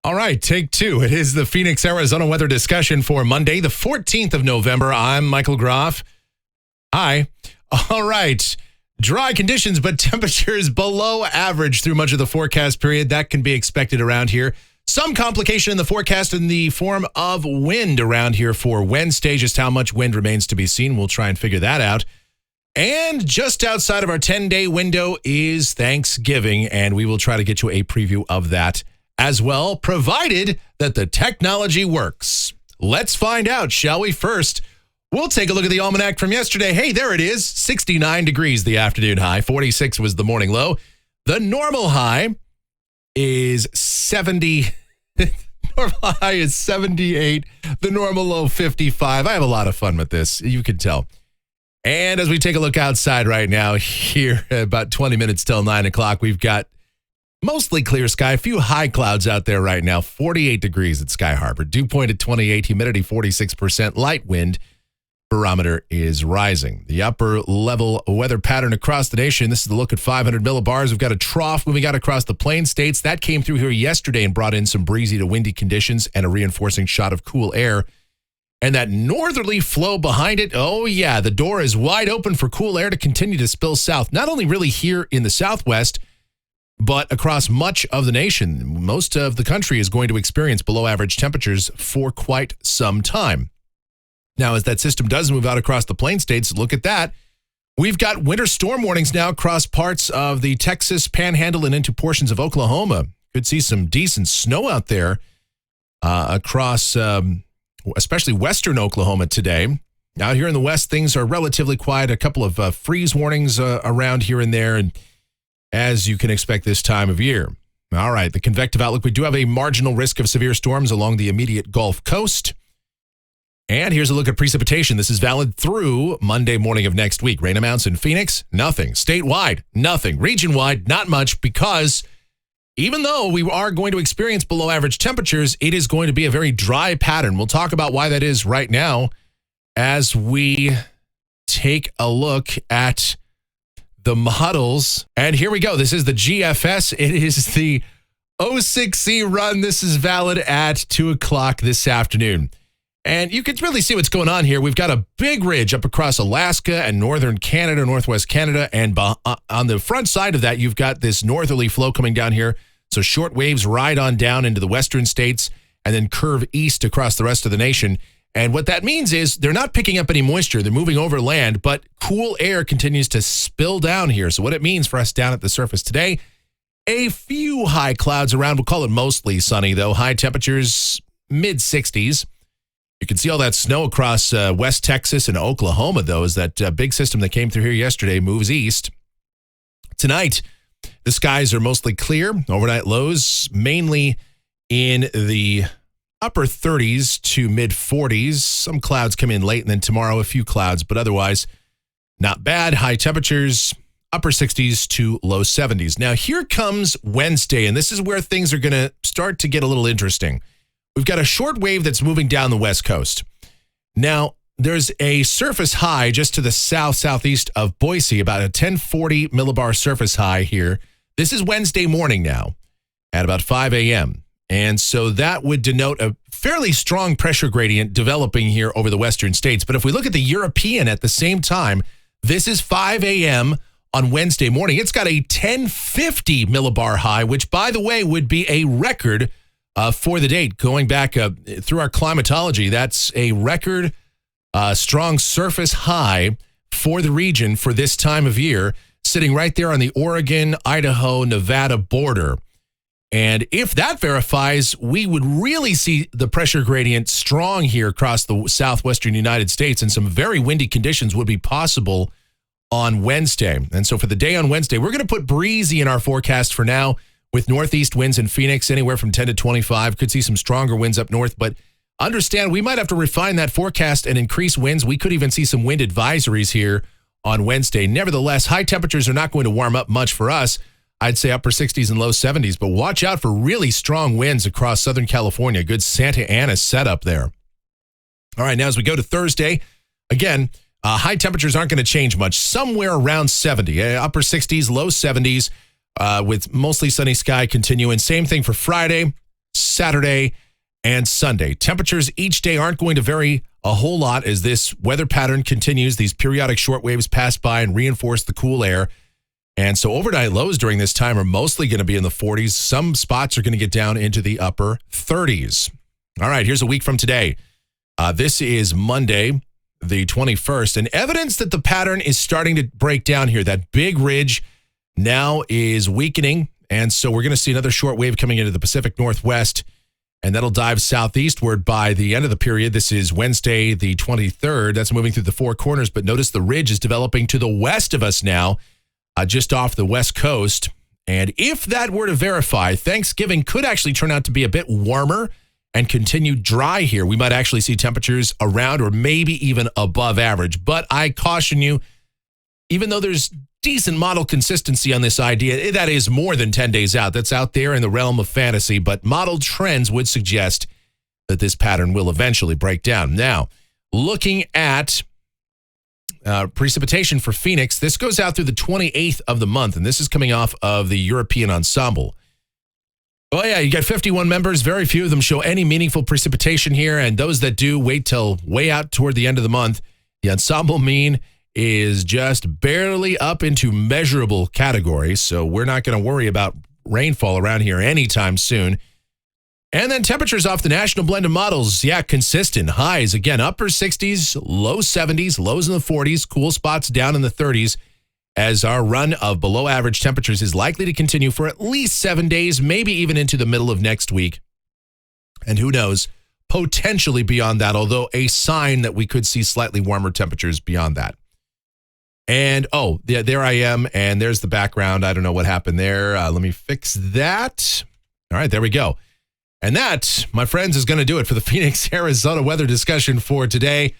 All right, take two. It is the Phoenix, Arizona weather discussion for Monday, the 14th of November. I'm Michael Groff. Hi. All right. Dry conditions, but temperatures below average through much of the forecast period. That can be expected around here. Some complication in the forecast in the form of wind around here for Wednesday. Just how much wind remains to be seen. We'll try and figure that out. And just outside of our 10-day window is Thanksgiving, and we will try to get you a preview of that as well, provided that the technology works. Let's find out, shall we? First, we'll take a look at the almanac from yesterday. Hey, there it is. 69 degrees the afternoon high. 46 was the morning low. The normal high is 70. Normal high is 78. The normal low, 55. I have a lot of fun with this. You can tell. And as we take a look outside right now, here about 20 minutes till 9 o'clock, we've got mostly clear sky, a few high clouds out there right now, 48 degrees at Sky Harbor, dew point at 28, humidity 46%, light wind, barometer is rising. The upper level weather pattern across the nation, this is the look at 500 millibars. We've got a trough moving out across the plain states. That came through here yesterday and brought in some breezy to windy conditions and a reinforcing shot of cool air. And that northerly flow behind it, oh yeah, the door is wide open for cool air to continue to spill south, not only really here in the southwest, but across much of the nation. Most of the country is going to experience below average temperatures for quite some time. Now, as that system does move out across the plain states, look at that. We've got winter storm warnings now across parts of the Texas Panhandle and into portions of Oklahoma. Could see some decent snow out there across especially western Oklahoma today. Out here in the west, things are relatively quiet. A couple of freeze warnings around here and there, and as you can expect this time of year. All right, the convective outlook. We do have a marginal risk of severe storms along the immediate Gulf Coast. And here's a look at precipitation. This is valid through Monday morning of next week. Rain amounts in Phoenix, nothing. Statewide, nothing. Region-wide, not much, because even though we are going to experience below average temperatures, it is going to be a very dry pattern. We'll talk about why that is right now as we take a look at the models. And here we go. This is the GFS. It is the 06C run. This is valid at 2 o'clock this afternoon. And you can really see what's going on here. We've got a big ridge up across Alaska and northern Canada, northwest Canada. And on the front side of that, you've got this northerly flow coming down here. So short waves ride on down into the western states and then curve east across the rest of the nation. And what that means is they're not picking up any moisture. They're moving over land, but cool air continues to spill down here. So what it means for us down at the surface today, a few high clouds around. We'll call it mostly sunny, though. High temperatures, mid-60s. You can see all that snow across West Texas and Oklahoma, though, as that big system that came through here yesterday moves east. Tonight, the skies are mostly clear. Overnight lows mainly in the upper 30s to mid 40s. Some clouds come in late, and then tomorrow a few clouds, but otherwise not bad. High temperatures, upper 60s to low 70s. Now here comes Wednesday, and this is where things are going to start to get a little interesting. We've got a short wave that's moving down the west coast. Now there's a surface high just to the southeast of Boise, about a 1040 millibar surface high here. This is Wednesday morning now at about 5 a.m. And so that would denote a fairly strong pressure gradient developing here over the western states. But if we look at the European at the same time, this is 5 a.m. on Wednesday morning. It's got a 1050 millibar high, which, by the way, would be a record for the date. Going back through our climatology, that's a record strong surface high for the region for this time of year, sitting right there on the Oregon, Idaho, Nevada border. And if that verifies, we would really see the pressure gradient strong here across the southwestern United States, and some very windy conditions would be possible on Wednesday. And so for the day on Wednesday, we're going to put breezy in our forecast for now, with northeast winds in Phoenix anywhere from 10 to 25. Could see some stronger winds up north, but understand we might have to refine that forecast and increase winds. We could even see some wind advisories here on Wednesday. Nevertheless, high temperatures are not going to warm up much for us. I'd say upper 60s and low 70s, but watch out for really strong winds across Southern California. Good Santa Ana setup there. All right, now as we go to Thursday, again, high temperatures aren't going to change much. Somewhere around 70, upper 60s, low 70s, with mostly sunny sky continuing. Same thing for Friday. Saturday, and Sunday. Temperatures each day aren't going to vary a whole lot as this weather pattern continues. These periodic short waves pass by and reinforce the cool air. And so overnight lows during this time are mostly going to be in the 40s. Some spots are going to get down into the upper 30s. All right, here's a week from today. This is Monday, the 21st, and evidence that the pattern is starting to break down here. That big ridge now is weakening, and so we're going to see another short wave coming into the Pacific Northwest, and that'll dive southeastward by the end of the period. This is Wednesday, the 23rd. That's moving through the Four Corners, but notice the ridge is developing to the west of us now, just off the west coast. And if that were to verify, Thanksgiving could actually turn out to be a bit warmer and continue dry here. We might actually see temperatures around or maybe even above average. But I caution you, even though there's decent model consistency on this idea, that is more than 10 days out. That's out there in the realm of fantasy. But model trends would suggest that this pattern will eventually break down. Now, looking at precipitation for Phoenix, this goes out through the 28th of the month, and this is coming off of the European Ensemble. Oh, yeah, you got 51 members. Very few of them show any meaningful precipitation here, and those that do wait till way out toward the end of the month. The ensemble mean is just barely up into measurable categories, so we're not going to worry about rainfall around here anytime soon. And then temperatures off the national blend of models, yeah, consistent. Highs, again, upper 60s, low 70s, lows in the 40s, cool spots down in the 30s. As our run of below average temperatures is likely to continue for at least 7 days, maybe even into the middle of next week. And who knows, potentially beyond that, although a sign that we could see slightly warmer temperatures beyond that. And, oh, yeah, there I am, and there's the background. I don't know what happened there. Let me fix that. All right, there we go. And that, my friends, is going to do it for the Phoenix, Arizona weather discussion for today.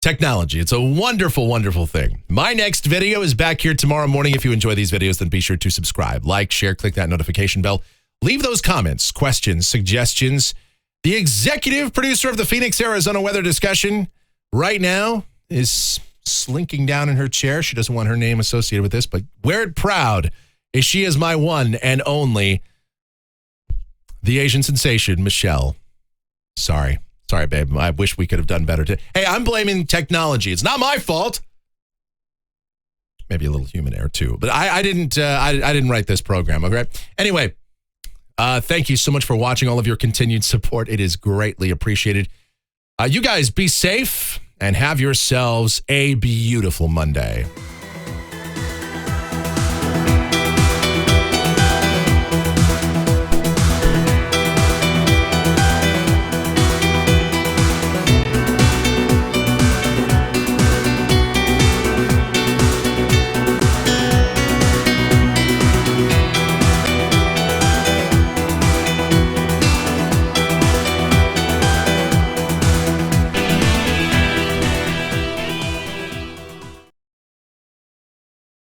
Technology. It's a wonderful, wonderful thing. My next video is back here tomorrow morning. If you enjoy these videos, then be sure to subscribe, like, share, click that notification bell. Leave those comments, questions, suggestions. The executive producer of the Phoenix, Arizona weather discussion right now is slinking down in her chair. She doesn't want her name associated with this, but wear it proud, as she is my one and only, the Asian sensation, Michelle. Sorry, babe. I wish we could have done better. Hey, I'm blaming technology. It's not my fault. Maybe a little human error too, but I didn't write this program. Okay. Anyway, thank you so much for watching. All of your continued support. It is greatly appreciated. You guys be safe and have yourselves a beautiful Monday.